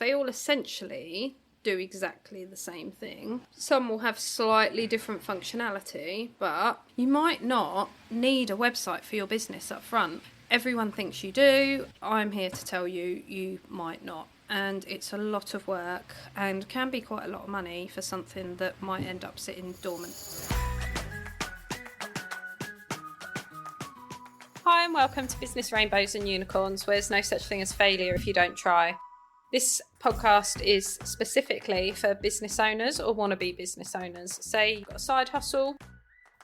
They all essentially do exactly the same thing. Some will have slightly different functionality, but you might not need a website for your business up front. Everyone thinks you do. I'm here to tell you, you might not. And it's a lot of work and can be quite a lot of money for something that might end up sitting dormant. Hi and welcome to Business Rainbows and Unicorns, where there's no such thing as failure if you don't try. This podcast is specifically for business owners or wannabe business owners. Say you've got a side hustle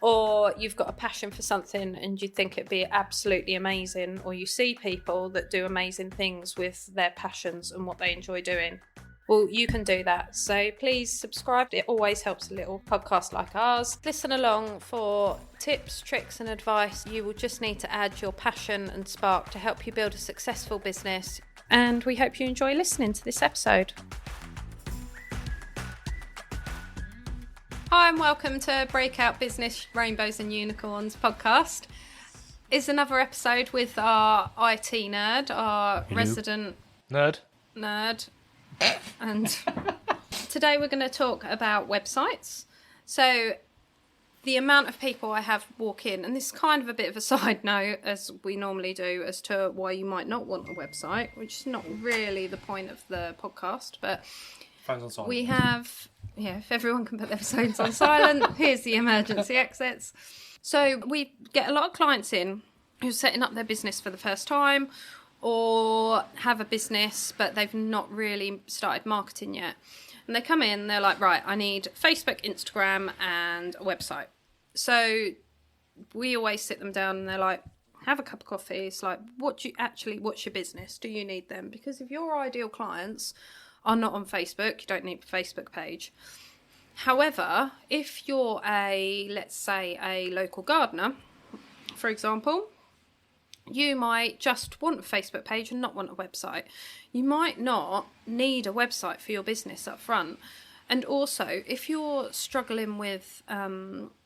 or you've got a passion for something and you think it'd be absolutely amazing, or you see people that do amazing things with their passions and what they enjoy doing. Well, you can do that. So please subscribe. It always helps a little podcast like ours. Listen along for tips, tricks and advice. You will just need to add your passion and spark to help you build a successful business. And we hope you enjoy listening to this episode. Hi and welcome to Breakout Business Rainbows and Unicorns podcast. It's another episode with our IT nerd, our resident nerd. And today we're going to talk about websites. So the amount of people I have walk in, and this is kind of a bit of a side note, as we normally do, as to why you might not want a website, which is not really the point of the podcast, but phones on silent. We have, if everyone can put their phones on silent, here's the emergency exits. So we get a lot of clients in who are setting up their business for the first time, or have a business but they've not really started marketing yet. And they come in, they're like, right, I need Facebook, Instagram and a website. So we always sit them down and they're like, have a cup of coffee. It's like, what's your business? Do you need them? Because if your ideal clients are not on Facebook, you don't need a Facebook page. However, if you're let's say a local gardener, for example, you might just want a Facebook page and not want a website. You might not need a website for your business up front. And also, if you're struggling with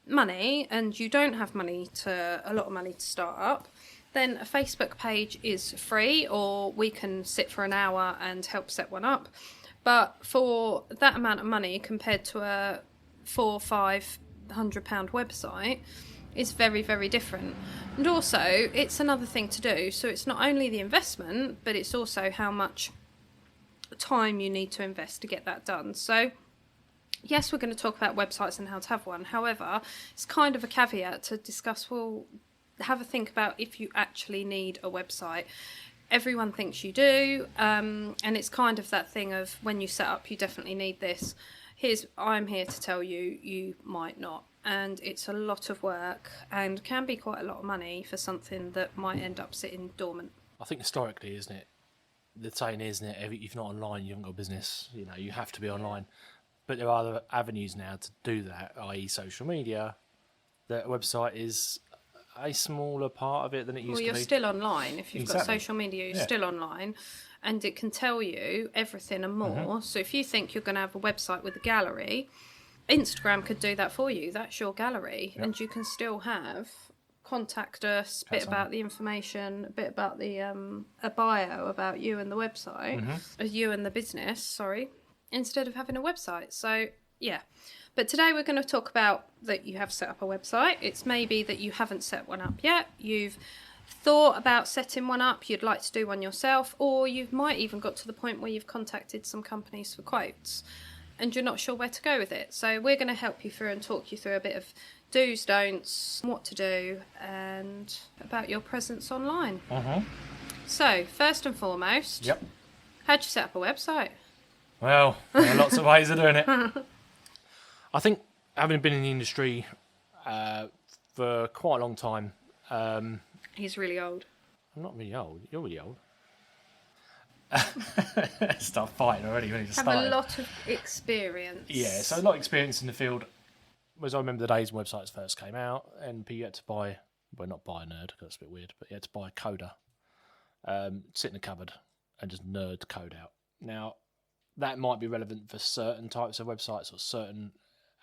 money and you don't have a lot of money to start up, then a Facebook page is free, or we can sit for an hour and help set one up. But for that amount of money compared to a £400 or £500 website, is very, very different. And also, it's another thing to do. So it's not only the investment, but it's also how much time you need to invest to get that done. So yes, we're going to talk about websites and how to have one. However, it's kind of a caveat to discuss, well, have a think about if you actually need a website. Everyone thinks you do. And it's kind of that thing of when you set up, you definitely need this. I'm here to tell you, you might not. And it's a lot of work and can be quite a lot of money for something that might end up sitting dormant. I think historically, isn't it? The saying is, isn't it? If you're not online, you haven't got a business. You know, you have to be online. But there are other avenues now to do that, i.e. social media. The website is a smaller part of it than it used to be. Well, you're still online. If you've got Exactly. social media, you're still online. And it can tell you everything and more. Mm-hmm. So if you think you're going to have a website with a gallery, Instagram could do that for you. That's your gallery. Yep. And you can still have contact us, a bit about the information, a bit about the a bio about you and the website, you and the business, instead of having a website. So, yeah. But today we're going to talk about that you have set up a website. It's maybe that you haven't set one up yet. You've thought about setting one up, you'd like to do one yourself, or you might even got to the point where you've contacted some companies for quotes and you're not sure where to go with it. So we're going to help you through and talk you through a bit of do's, don'ts, what to do, and about your presence online. So, first and foremost, how'd you set up a website? Well, there are lots of ways of doing it. I think, having been in the industry for quite a long time... He's really old. I'm not really old. You're really old. Start fighting already when you just started. Have a lot of experience. Yeah, so a lot of experience in the field. Whereas I remember the days when websites first came out and you had to buy, well, not buy a nerd, because that's a bit weird, but you had to buy a coder, sit in a cupboard and just nerd code out. Now, that might be relevant for certain types of websites or certain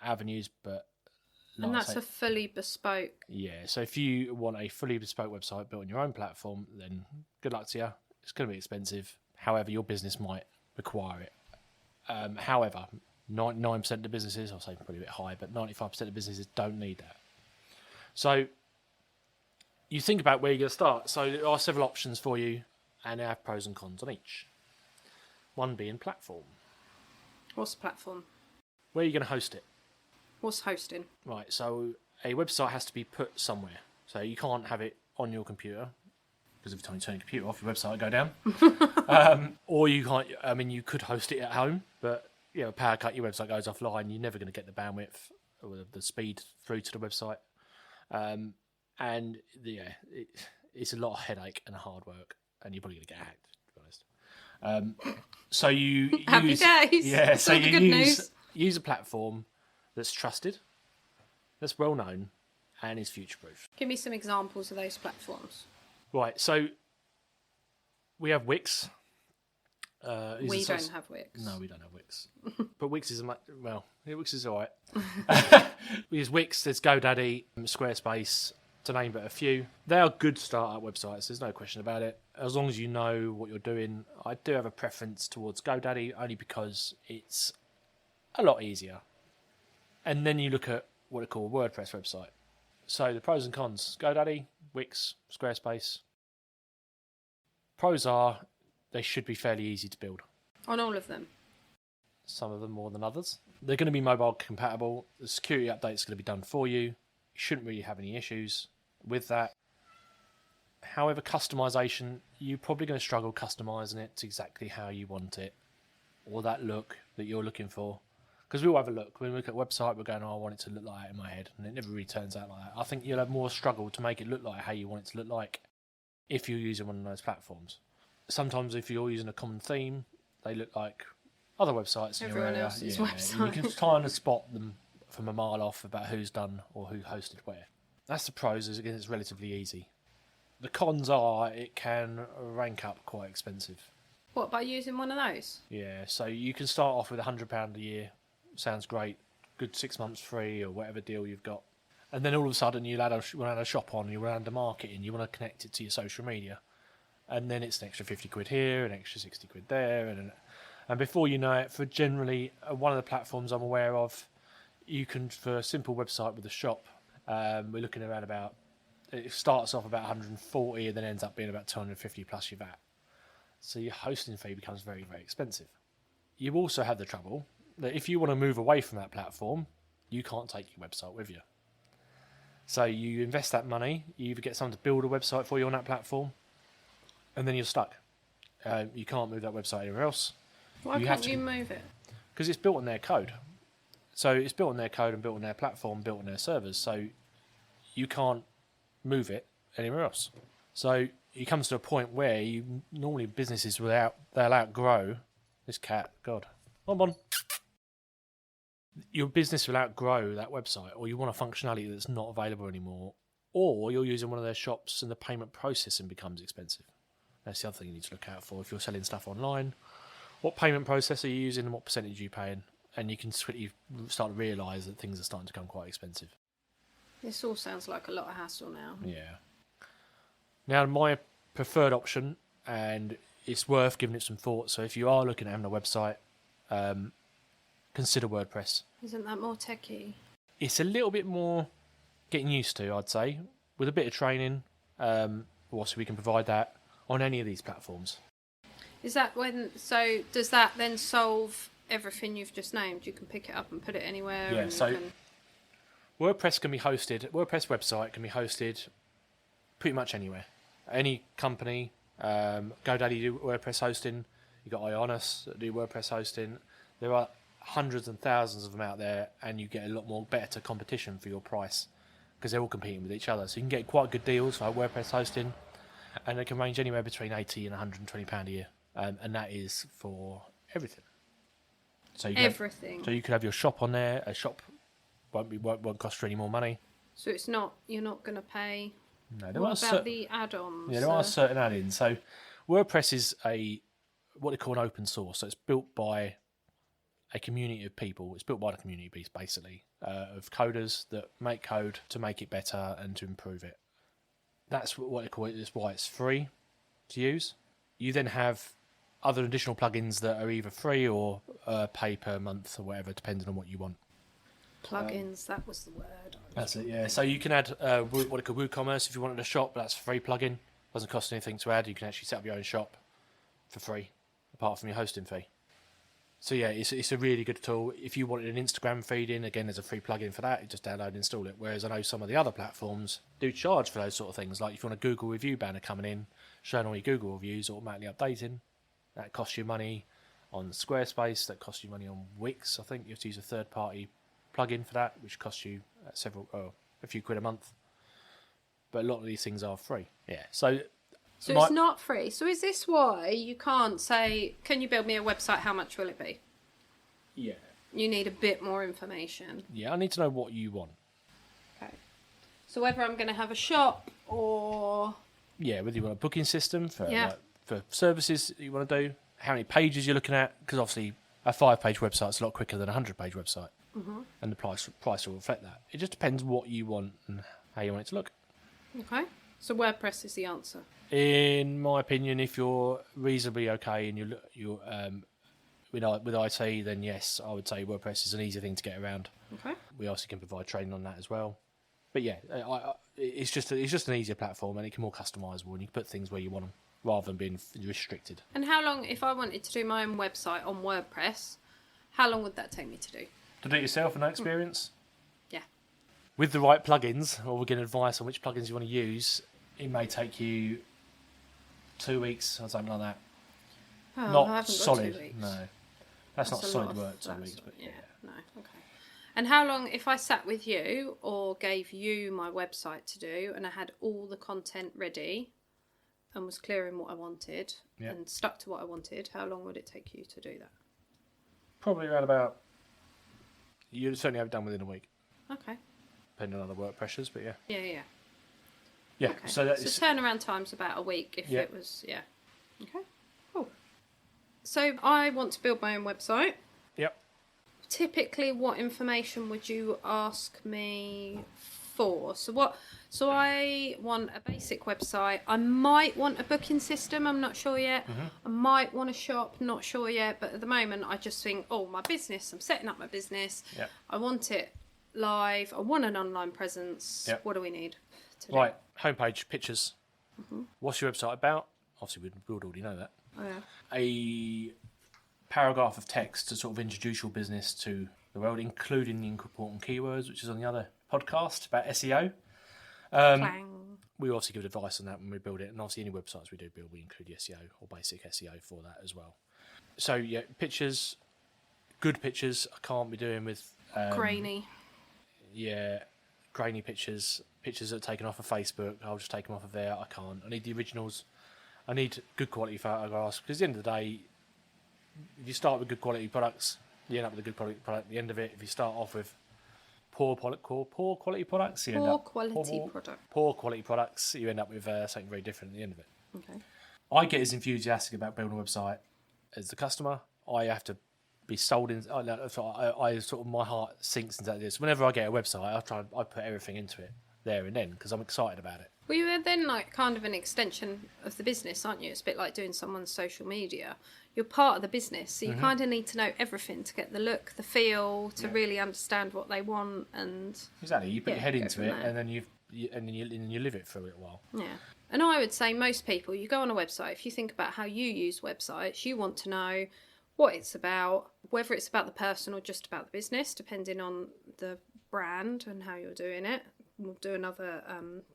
avenues, but... And that's a fully bespoke. Yeah, so if you want a fully bespoke website built on your own platform, then good luck to you. It's going to be expensive. However, your business might require it. However, 99% of the businesses, I'll say probably a bit high, but 95% of businesses don't need that. So you think about where you're going to start. So there are several options for you, and they have pros and cons on each. One being platform. What's the platform? Where are you going to host it? What's hosting? Right, so a website has to be put somewhere. So you can't have it on your computer, because every time you turn your computer off, your website will go down. Or you can't, I mean, you could host it at home, but power cut, your website goes offline, you're never going to get the bandwidth or the speed through to the website. It's a lot of headache and hard work, and you're probably going to get hacked, to be honest. So you Happy use, days. yeah. So All the you good news. use a platform that's trusted, that's well known, and is future proof. Give me some examples of those platforms. Right. So we have Wix. We don't have Wix. No, we don't have Wix. But Wix is Wix is all right. We use Wix. There's GoDaddy, Squarespace, to name but a few. They are good startup websites. There's no question about it. As long as you know what you're doing. I do have a preference towards GoDaddy only because it's a lot easier. And then you look at what they call a WordPress website. So the pros and cons: GoDaddy, Wix, Squarespace. Pros are they should be fairly easy to build. On all of them? Some of them more than others. They're going to be mobile compatible. The security update's going to be done for you. You shouldn't really have any issues with that. However, customization, you're probably going to struggle customizing it to exactly how you want it or that look that you're looking for. Because we all have a look. When we look at a website, we're going, I want it to look like that in my head. And it never really turns out like that. I think you'll have more struggle to make it look like how you want it to look like if you're using one of those platforms. Sometimes if you're using a common theme, they look like other websites in your area. Everyone else's website. And you can kind of spot them from a mile off about who's done or who hosted where. That's the pros, is again, it's relatively easy. The cons are it can rank up quite expensive. What, by using one of those? Yeah, so you can start off with £100 a year. Sounds great. Good 6 months free or whatever deal you've got. And then all of a sudden you want to add a shop on, you want to add the marketing, you want to connect it to your social media. And then it's an extra 50 quid here, an extra 60 quid there. And before you know it, for generally one of the platforms I'm aware of, you can, for a simple website with a shop, we're looking around about, it starts off about 140 and then ends up being about 250 plus your VAT. So your hosting fee becomes very, very expensive. You also have the trouble that if you want to move away from that platform, you can't take your website with you. So you invest that money, you either get someone to build a website for you on that platform, and then you're stuck. You can't move that website anywhere else. Why can't you move it? Because it's built on their code. So it's built on their code and built on their platform, built on their servers. So you can't move it anywhere else. So it comes to a point where normally businesses they'll outgrow this cat. God, on. Your business will outgrow that website, or you want a functionality that's not available anymore, or you're using one of their shops and the payment processing becomes expensive. That's the other thing you need to look out for if you're selling stuff online. What payment processor are you using and what percentage are you paying? And you can start to realise that things are starting to become quite expensive. This all sounds like a lot of hassle now. Yeah. Now, my preferred option, and it's worth giving it some thought, so if you are looking at having a website, consider WordPress. Isn't that more techie? It's a little bit more getting used to, I'd say, with a bit of training. Also, we can provide that on any of these platforms. Is that so does that then solve everything you've just named? You can pick it up and put it anywhere? Yeah, so WordPress website can be hosted pretty much anywhere. Any company, GoDaddy do WordPress hosting, you've got Ionis that do WordPress hosting. There are hundreds and thousands of them out there, and you get a lot more better competition for your price because they're all competing with each other. So you can get quite good deals for WordPress hosting, and they can range anywhere between £80 and £120 a year, and that is for everything. So everything. So you could have your shop on there. A shop won't cost you any more money. So you're not going to pay. No, what about the add-ons? Yeah, there are certain add-ins. So WordPress is what they call an open source. So it's built by a community of people. It's built by the community, basically, of coders that make code to make it better and to improve it. That's what they call it. That's why it's free to use. You then have other additional plugins that are either free or pay per month or whatever, depending on what you want. Plugins, that was the word. That's it, yeah. So you can add what they call WooCommerce if you wanted a shop, but that's a free plugin. Doesn't cost anything to add. You can actually set up your own shop for free, apart from your hosting fee. So yeah, it's a really good tool. If you wanted an Instagram feed in, again, there's a free plugin for that. You just download and install it. Whereas I know some of the other platforms do charge for those sort of things. Like if you want a Google review banner coming in, showing all your Google reviews, automatically updating, that costs you money on Squarespace. That costs you money on Wix. I think you have to use a third-party plugin for that, which costs you a few quid a month. But a lot of these things are free. Yeah. So it's not free. So is this why you can't say, can you build me a website? How much will it be? Yeah. You need a bit more information. Yeah, I need to know what you want. Okay. So whether I'm going to have a shop or... Yeah, whether you want a booking system for for services that you want to do, how many pages you're looking at, because obviously a 5-page website is a lot quicker than a 100-page website. Mm-hmm. And the price will reflect that. It just depends what you want and how you want it to look. Okay. So WordPress is the answer. In my opinion, if you're reasonably okay and you're with IT, then yes, I would say WordPress is an easy thing to get around. Okay. We also can provide training on that as well. But yeah, it's just an easier platform and it can be more customizable and you can put things where you want them rather than being restricted. And how long, if I wanted to do my own website on WordPress, how long would that take me to do? To do it yourself and no experience? Yeah. With the right plugins, or we're getting advice on which plugins you want to use, it may take you 2 weeks or something like that. Oh, Not I haven't got solid. 2 weeks. No. That's not a solid lot work, 2 that's weeks. But yeah, no, okay. And how long, if I sat with you or gave you my website to do and I had all the content ready and was clear in what I wanted and stuck to what I wanted, how long would it take you to do that? Probably around about... You'd certainly have it done within a week. Okay. Depending on the work pressures, but yeah. Yeah. Yeah, Okay. so that's... So turnaround time's about a week if it was... Yeah. Okay, cool. So I want to build my own website. Yep. Typically, what information would you ask me for? So I want a basic website. I might want a booking system. I'm not sure yet. Mm-hmm. I might want a shop. Not sure yet. But at the moment, I just think, my business. I'm setting up my business. Yep. I want it live. I want an online presence. Yep. What do we need to do? Right. Homepage, pictures. Mm-hmm. What's your website about? Obviously, we would already know that. Oh, yeah. A paragraph of text to sort of introduce your business to the world, including the important keywords, which is on the other podcast about SEO. We obviously give advice on that when we build it, and obviously any websites we do build, we include the SEO or basic SEO for that as well. So yeah, pictures, good pictures. I can't be doing with grainy. Yeah, grainy pictures that are taken off of Facebook. I'll just take them off of there. I can't. I need the originals. I need good quality photographs because at the end of the day, if you start with good quality products, you end up with a good product at the end of it. If you start off with poor quality products, poor quality products, you end up with something very different at the end of it. Okay. I get as enthusiastic about building a website as the customer. I have to be sold in. I sort of my heart sinks into this. Whenever I get a website, I put everything into it there and then because I'm excited about it. Well, you're then like kind of an extension of the business, aren't you? It's a bit like doing someone's social media. You're part of the business, so you kind of need to know everything to get the look, the feel, to really understand what they want, and exactly. You put your head into it, and then you live it for a little while. Yeah, and I would say most people, you go on a website. If you think about how you use websites, you want to know what it's about, whether it's about the person or just about the business, depending on the brand and how you're doing it. We'll do another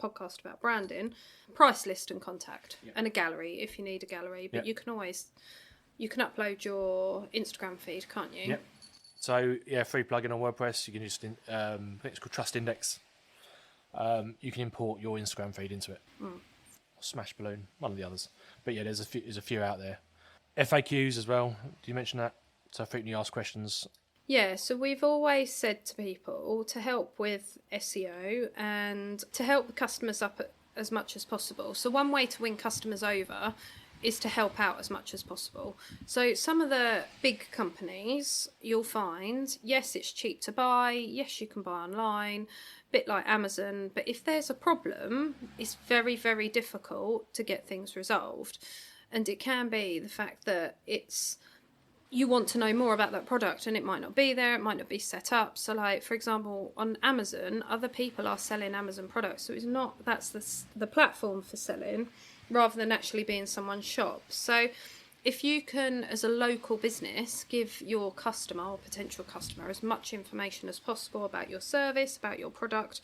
podcast about branding, price list and contact, and a gallery if you need a gallery. But you can upload your Instagram feed, can't you? Yep. So free plugin on WordPress. You can just I think it's called Trust Index. You can import your Instagram feed into it. Smash Balloon, one of the others. But yeah, there's a few out there. FAQs as well. Did you mention that? So frequently asked questions. Yeah, so we've always said to people to help with SEO and to help the customers up as much as possible. So one way to win customers over is to help out as much as possible. So some of the big companies you'll find, yes, it's cheap to buy, yes, you can buy online, a bit like Amazon, but if there's a problem, it's very, very difficult to get things resolved. And it can be the fact that you want to know more about that product and it might not be there, it might not be set up. So like, for example, on Amazon, other people are selling Amazon products. So that's the platform for selling rather than actually being someone's shop. So if you can, as a local business, give your customer or potential customer as much information as possible about your service, about your product,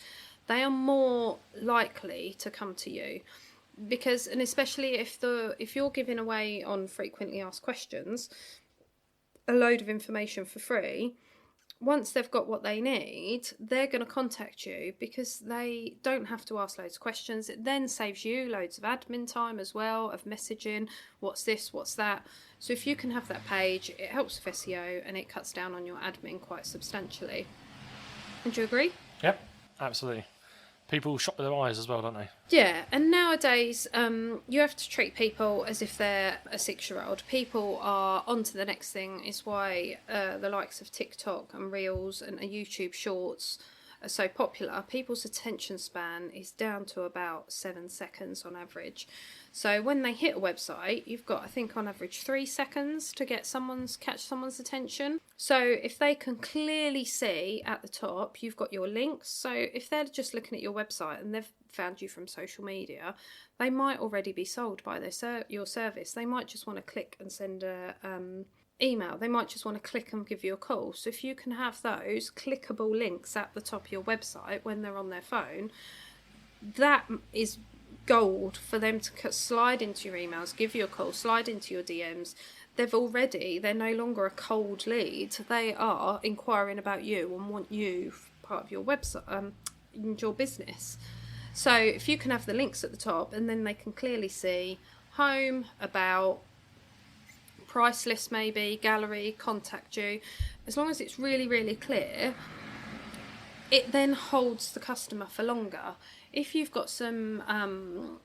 they are more likely to come to you. Because, and especially if you're giving away on frequently asked questions a load of information for free, once they've got what they need, they're going to contact you because they don't have to ask loads of questions. It then saves you loads of admin time as well, of messaging, what's this, what's that. So if you can have that page, it helps with SEO and it cuts down on your admin quite substantially. Would you agree? Yep, absolutely. People shop with their eyes as well, don't they? Yeah, and nowadays you have to treat people as if they're a 6-year-old. People are on to the next thing. It's why the likes of TikTok and Reels and YouTube Shorts are so popular. People's attention span is down to about 7 seconds on average. So when they hit a website, you've got, I think, on average 3 seconds to catch someone's attention. So if they can clearly see at the top, you've got your links. So if they're just looking at your website and they've found you from social media, they might already be sold by your service. They might just want to click and send a email. They might just want to click and give you a call. So if you can have those clickable links at the top of your website when they're on their phone, that is gold for them to slide into your emails, give you a call, slide into your DMs. They're no longer a cold lead. They are inquiring about you and want you part of your website and your business. So if you can have the links at the top and then they can clearly see home, about, price list maybe, gallery, contact you, as long as it's really, really clear, it then holds the customer for longer. If you've got some, I'm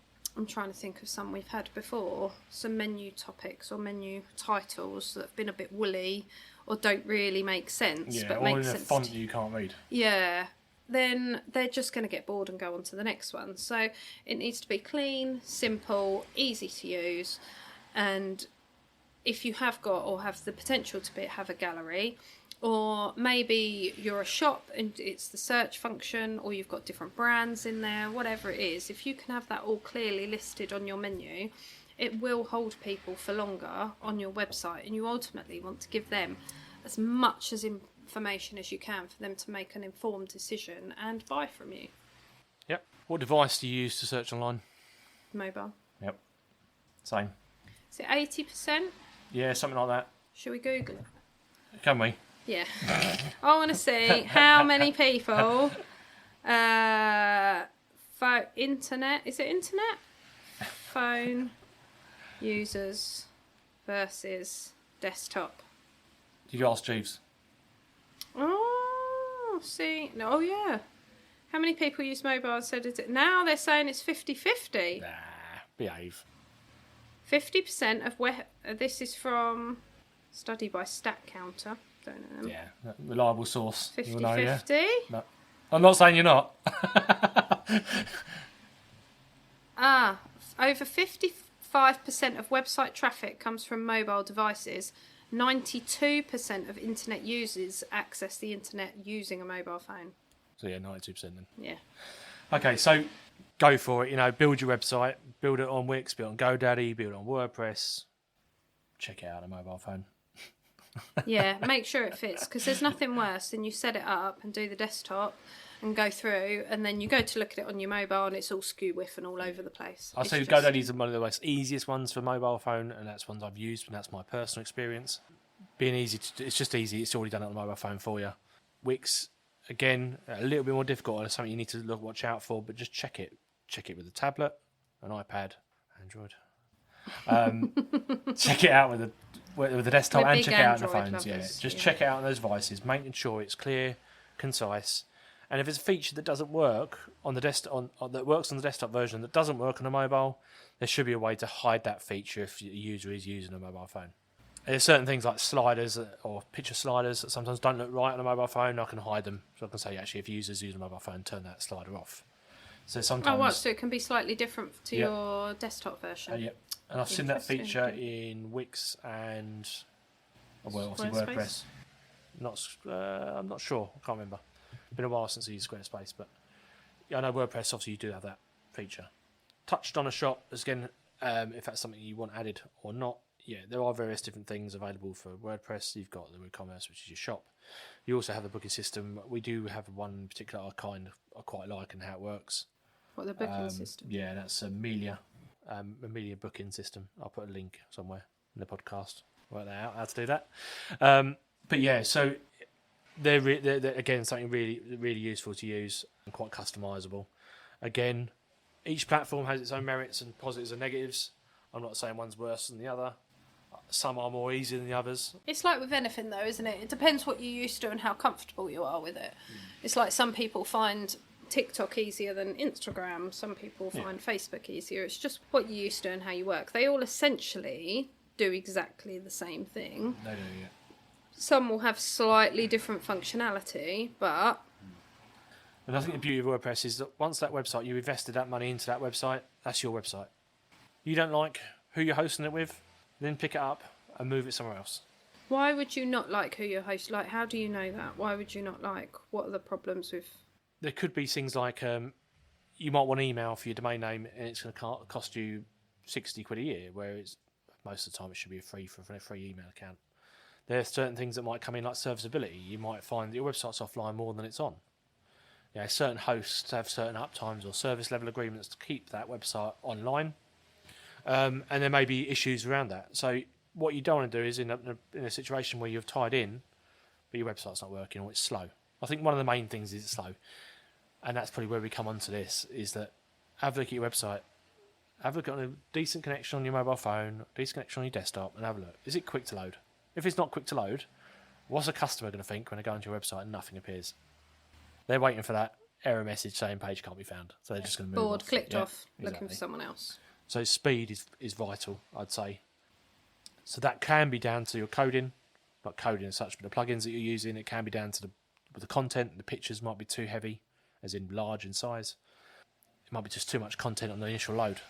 trying to think of some we've had before, some menu topics or menu titles that have been a bit woolly or don't really make sense. Yeah, but or make in a sense font that you can't read. Yeah, then they're just going to get bored and go on to the next one. So it needs to be clean, simple, easy to use, and if you have got or have the potential to have a gallery, or maybe you're a shop and it's the search function, or you've got different brands in there, whatever it is, if you can have that all clearly listed on your menu, it will hold people for longer on your website, and you ultimately want to give them as much information as you can for them to make an informed decision and buy from you. Yep. What device do you use to search online? Mobile. Yep. Same. Is it 80%? Yeah, something like that. Should we Google it? Can we? Yeah. I want to see how many people internet, is it internet? Phone users versus desktop. Did you ask Jeeves? Oh, see. Oh, yeah. How many people use mobile? Said it. Now they're saying it's 50-50. Nah, behave. 50% of this is from study by StatCounter. Don't know. Yeah, reliable source. 50-50. Yeah? No. I'm not saying you're not. Over 55% of website traffic comes from mobile devices. 92% of internet users access the internet using a mobile phone. So yeah, 92% then. Yeah. Okay, so go for it. Build your website, build it on Wix, build it on GoDaddy, build it on WordPress. Check it out on a mobile phone. Yeah, make sure it fits, because there's nothing worse than you set it up and do the desktop and go through, and then you go to look at it on your mobile and it's all skew whiff and all over the place. I'll say GoDaddy's one of the most easiest ones for mobile phone, and that's ones I've used, and that's my personal experience. It's just easy. It's already done it on the mobile phone for you. Wix, again, a little bit more difficult, and something you need to watch out for, but just check it. Check it with a tablet, an iPad, Android. Check it out with the desktop, and check it out on the phones. Just check it out on those devices, making sure it's clear, concise. And if it's a feature that doesn't work on the desktop, that works on the desktop version that doesn't work on a mobile, there should be a way to hide that feature if the user is using a mobile phone. There's certain things like sliders or picture sliders that sometimes don't look right on a mobile phone. I can hide them, so I can say actually if users use a mobile phone, turn that slider off. So sometimes. So it can be slightly different to your desktop version. Yep. And I've seen that Interesting. feature in Wix and, well, obviously WordPress. I'm not sure. I can't remember. Been a while since I used Squarespace, but yeah, I know WordPress. Obviously, you do have that feature. Touched on a shop again. If that's something you want added or not. Yeah, there are various different things available for WordPress. You've got the WooCommerce, which is your shop. You also have the booking system. We do have one in particular I quite like and how it works. What, the booking system? Yeah, that's Amelia booking system. I'll put a link somewhere in the podcast. Work that out how to do that. But yeah, so they're again something really really useful to use and quite customizable. Again, each platform has its own merits and positives and negatives. I'm not saying one's worse than the other. Some are more easy than the others. It's like with anything though, isn't it? It depends what you're used to and how comfortable you are with it. It's like some people find TikTok easier than Instagram. Some people find Facebook easier. It's just what you're used to and how you work. They all essentially do exactly the same thing. They do, yeah. Some will have slightly different functionality, but... And I think the beauty of WordPress is that once that website, you invested that money into that website, that's your website. You don't like who you're hosting it with, then pick it up and move it somewhere else. Why would you not like who you're hosting? Like, how do you know that? Why would you not like? What are the problems with... There could be things like you might want an email for your domain name and it's going to cost you 60 quid a year, whereas most of the time it should be free for a free email account. There are certain things that might come in like serviceability. You might find that your website's offline more than it's on. Yeah, certain hosts have certain uptimes or service level agreements to keep that website online. And there may be issues around that. So what you don't want to do is end up in a situation where you've tied in, but your website's not working or it's slow. I think one of the main things is it's slow. And that's probably where we come onto this, is that have a look at your website. Have a look at a decent connection on your mobile phone, decent connection on your desktop, and have a look. Is it quick to load? If it's not quick to load, what's a customer going to think when they go onto your website and nothing appears? They're waiting for that error message saying page can't be found. So they're just going to move bored, off. clicked off, exactly. looking for someone else. So speed is vital, I'd say. So that can be down to your coding, not coding as such, but the plugins that you're using. It can be down to the content. The pictures might be too heavy, as in large in size. It might be just too much content on the initial load.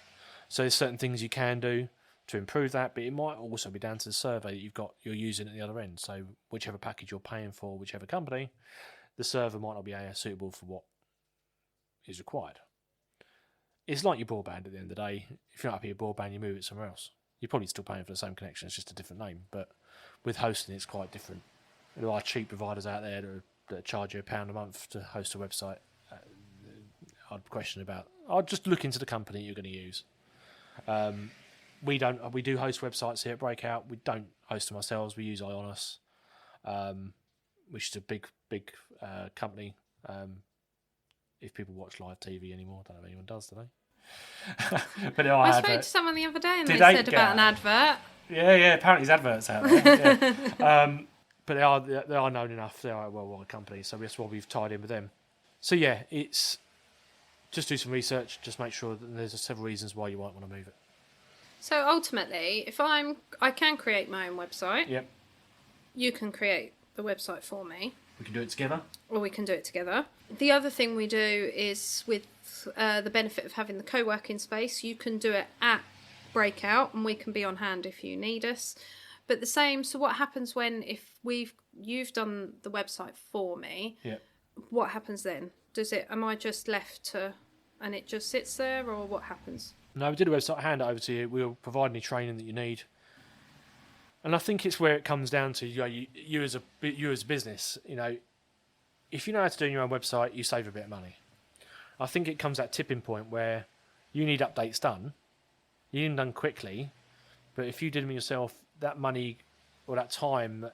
So there's certain things you can do to improve that, but it might also be down to the server that you're using at the other end. So whichever package you're paying for, whichever company, the server might not be suitable for what is required. It's like your broadband at the end of the day. If you're not happy with your broadband, you move it somewhere else. You're probably still paying for the same connection, it's just a different name. But with hosting, it's quite different. There are cheap providers out there that charge you £1 a month to host a website. I'd question about. I'd just look into the company you're going to use. We do host websites here at Breakout. We don't host them ourselves. We use Ionos, which is a big company. If people watch live TV anymore, I don't know if anyone does, do they? But I spoke to someone the other day and they said about an advert. Yeah. Apparently, there's adverts out there. Yeah. But they are known enough. They are a well-known company, so that's why we've tied in with them. So yeah, it's just do some research. Just make sure that there's several reasons why you might want to move it. So ultimately, if I can create my own website. Yep. You can create the website for me. We can do it together. Or we can do it together. The other thing we do is with the benefit of having the co-working space, you can do it at Breakout and we can be on hand if you need us. But the same, so what happens you've done the website for me, yeah. What happens then? Am I just left and it just sits there, or what happens? No, we did a website, hand it over to you. We'll provide any training that you need. And I think it's where it comes down to you as a business. If you know how to do your own website, you save a bit of money. I think it comes that tipping point where you need updates done. You need them done quickly, but if you did them yourself, that money or that time,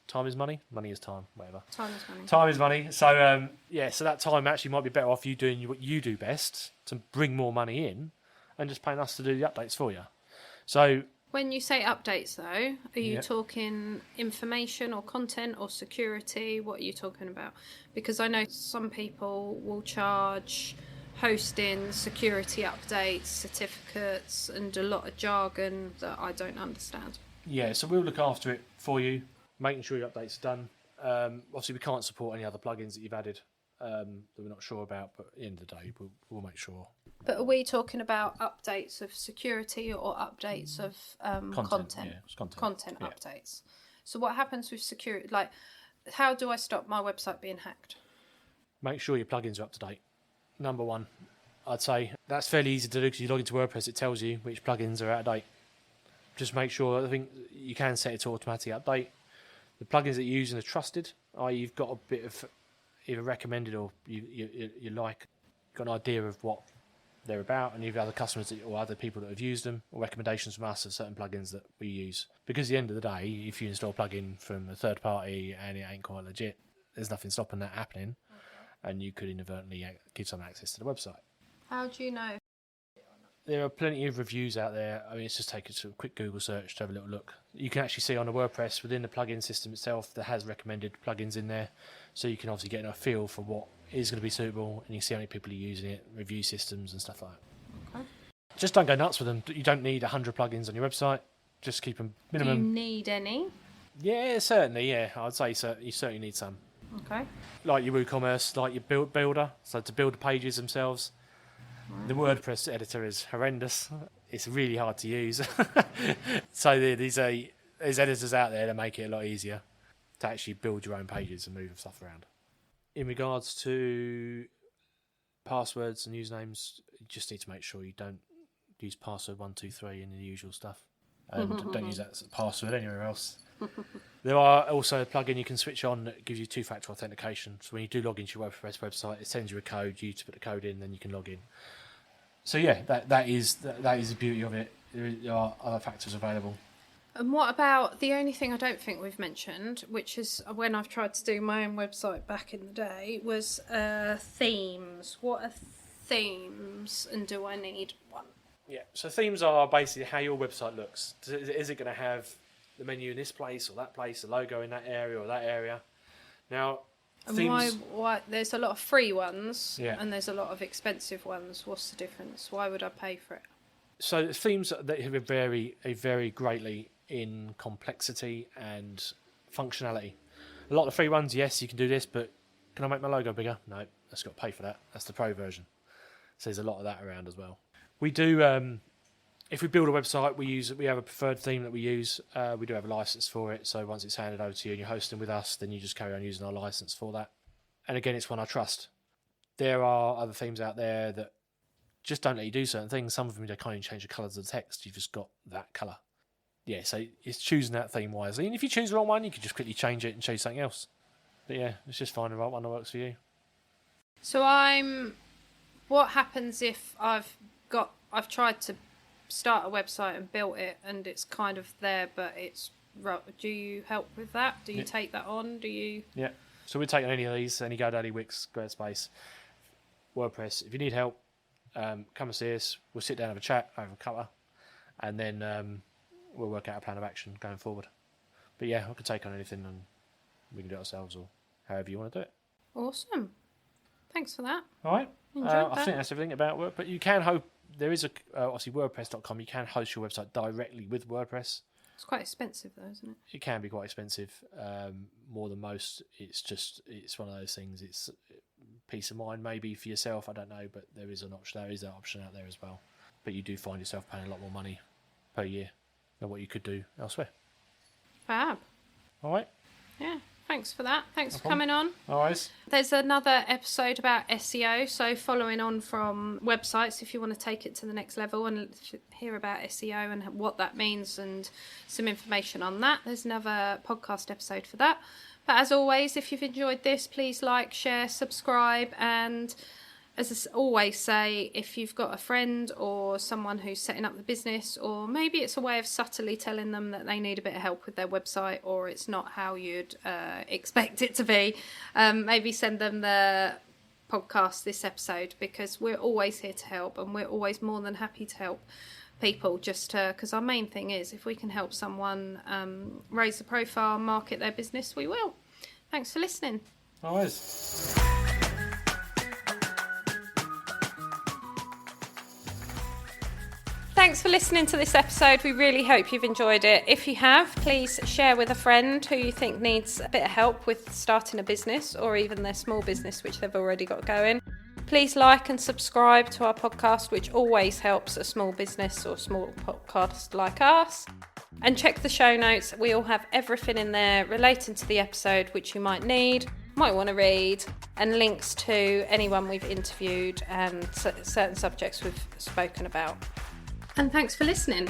time is money. Money is time, whatever. Time is money. Time is money. So so that time actually might be better off you doing what you do best to bring more money in, and just paying us to do the updates for you. So. When you say updates, though, are you talking information or content or security? What are you talking about? Because I know some people will charge hosting, security updates, certificates, and a lot of jargon that I don't understand. Yeah, so we'll look after it for you, making sure your updates are done. Obviously, we can't support any other plugins that you've added that we're not sure about, but at the end of the day, we'll make sure But are we talking about updates of security or updates of content? Yeah, it's content. Content updates. So what happens with security? Like, how do I stop my website being hacked? Make sure your plugins are up to date. Number one, I'd say that's fairly easy to do because you log into WordPress, it tells you which plugins are out of date. Just make sure, I think you can set it to automatically update. The plugins that you're using are trusted, i.e. you've got a bit of either recommended or you like, got an idea of what they're about, and you've other customers or other people that have used them, or recommendations from us of certain plugins that we use. Because at the end of the day, if you install a plugin from a third party and it ain't quite legit, there's nothing stopping that happening, and you could inadvertently give someone access to the website. How do you know? There are plenty of reviews out there. I mean, it's just take a sort of quick Google search to have a little look. You can actually see on the WordPress within the plugin system itself that has recommended plugins in there, so you can obviously get a feel for what is going to be suitable, and you can see how many people are using it, review systems and stuff like that. Okay. Just don't go nuts with them. You don't need 100 plugins on your website. Just keep them minimum. Do you need any? Yeah, certainly. Yeah, I'd say so. You certainly need some. Okay. Like your WooCommerce, like your builder. So to build the pages themselves. The WordPress editor is horrendous. It's really hard to use. So there's editors out there that make it a lot easier to actually build your own pages and move stuff around. In regards to passwords and usernames, you just need to make sure you don't use password 123 and the usual stuff. And don't use that as a password anywhere else. There are also a plugin you can switch on that gives you two-factor authentication. So when you do log into your WordPress website, it sends you a code. You to put the code in, then you can log in. So yeah, that is the beauty of it. There are other factors available. And what about the only thing I don't think we've mentioned, which is when I've tried to do my own website back in the day, was themes. What are themes, and do I need one? Yeah, so themes are basically how your website looks. Is it going to have the menu in this place or that place, the logo in that area or that area? Now, and themes... why there's a lot of free ones, and there's a lot of expensive ones. What's the difference? Why would I pay for it? So themes that vary greatly in complexity and functionality. A lot of the free ones, yes, you can do this, but can I make my logo bigger? No, that's got to pay for that. That's the pro version. So there's a lot of that around as well. We do, if we build a website, we have a preferred theme that we use. We do have a license for it. So once it's handed over to you and you're hosting with us, then you just carry on using our license for that. And again, it's one I trust. There are other themes out there that just don't let you do certain things. Some of them, they can't even change the colours of the text. You've just got that colour. Yeah, so it's choosing that theme wisely. And if you choose the wrong one, you can just quickly change it and choose something else. But yeah, it's just finding the right one that works for you. So what happens if I've tried to start a website and built it and it's kind of there, but it's... Do you help with that? Do you take that on? Do you... Yeah. So we take on any of these, any GoDaddy, Wix, Squarespace, WordPress. If you need help, come and see us. We'll sit down and have a chat over a cuppa, and then we'll work out a plan of action going forward. But yeah, I can take on anything and we can do it ourselves or however you want to do it. Awesome. Thanks for that. All right. I think that's everything about Word. But you can hope there is obviously WordPress.com. You can host your website directly with WordPress. It's quite expensive though, isn't it? It can be quite expensive, more than most. It's one of those things. It's peace of mind maybe for yourself. I don't know, but there is an option. There is that option out there as well. But you do find yourself paying a lot more money per year than what you could do elsewhere. Fab. All right. Yeah. Thanks for that. Thanks for coming on. All right. There's another episode about SEO. So following on from websites, if you want to take it to the next level and hear about SEO and what that means and some information on that, there's another podcast episode for that. But as always, if you've enjoyed this, please like, share, subscribe. And as I always say, if you've got a friend or someone who's setting up the business, or maybe it's a way of subtly telling them that they need a bit of help with their website or it's not how you'd expect it to be, maybe send them the podcast, this episode, because we're always here to help and we're always more than happy to help people, just because our main thing is if we can help someone raise the profile, market their business, we will. Thanks for listening. Always. Thanks for listening to this episode. We really hope you've enjoyed it. If you have, please share with a friend who you think needs a bit of help with starting a business or even their small business, which they've already got going. Please like and subscribe to our podcast, which always helps a small business or small podcast like us. And check the show notes. We all have everything in there relating to the episode which you might need, might want to read, and links to anyone we've interviewed and certain subjects we've spoken about. And thanks for listening.